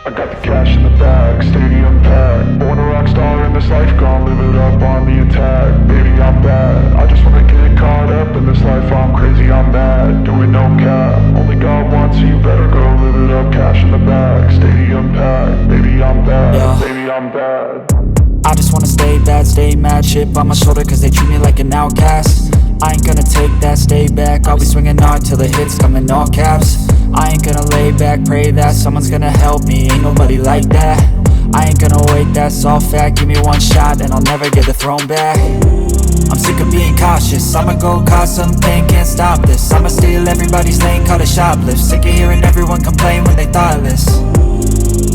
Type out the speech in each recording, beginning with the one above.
I got the cash in the bag, stadium packed. Born a rock star in this life, gon' live it up on the attack. Baby, I'm bad, I just wanna get caught up in this life. I'm crazy, I'm mad, doing no cap. Only God wants you, better go live it up. Cash in the bag, stadium packed. Baby, I'm bad, Yeah. baby, I'm bad. I just wanna stay bad, stay mad. Chip on my shoulder cause they treat me like an outcast. I ain't gonna take that, stay back. I'll be swinging hard till the hits come in all caps. I ain't gonna lay back, pray that someone's gonna help me. Ain't nobody like that. I ain't gonna wait, that's all fact. Give me one shot and I'll never get the throne back. I'm sick of being cautious, I'ma go cause some pain, can't stop this. I'ma steal everybody's lane, call it shoplift. Sick of hearing everyone complain when they thoughtless.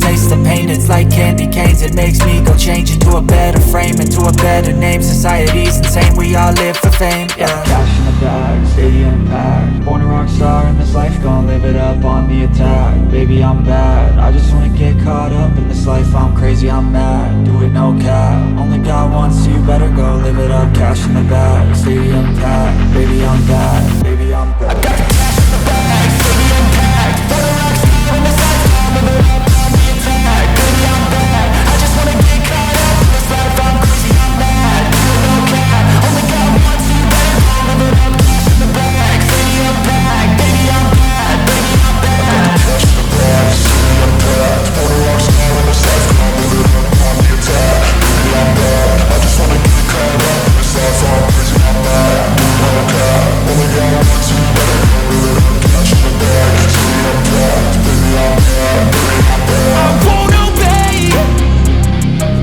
Taste the pain, it's like candy canes. It makes me go change into a better frame, into a better name. Society's insane, we all live for fame, yeah. Cash in the bag, stadium packed. Born a rock star in this life, gon' live it up on the attack. Baby, I'm bad, I just wanna get caught up in this life. I'm crazy, I'm mad, do it no cap. Only God wants you, better go live it up. Cash in the bag, stadium packed. Baby, I'm bad, baby, I'm bad. I got the cash in the bag, stadium packed. Born a rock star in this life, gon' live it up on the attack. Baby, I'm bad, I just wanna get caught up in this life. I'm crazy, I'm mad, do it no cap. Only God wants you, better go live it up. Cash in the bag, stadium packed. Baby, I'm bad, baby, I'm bad. Cash in the bag, stadium packed. Born a rock star in this life, gon' live it up on the attack. Baby, I'm bad, I just wanna get caught up in this life. I'm crazy, I'm mad, do it no cap. Only God wants you, better go live it up. Cash in the bag, stadium packed. Baby, I'm bad, baby, I'm bad. I won't obey.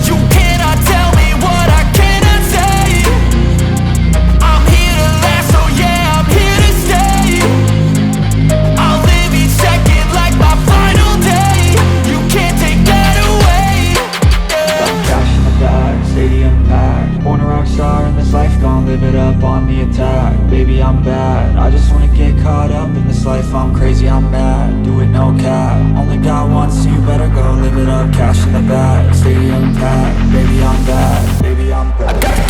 You cannot tell me what I cannot say. I'm here to last, so yeah, I'm here to stay. I'll live each second like my final day. You can't take that away, yeah. Cash in the bag, stadium packed. Born a rock star in this life, gon' live it up on the attack. Baby, I'm bad, I just wanna get caught up in this life. I'm crazy, I'm mad, do it no cap. Only God wants you, better go live it up. Cash in the bag, stadium packed. Baby, I'm bad, baby, I'm bad.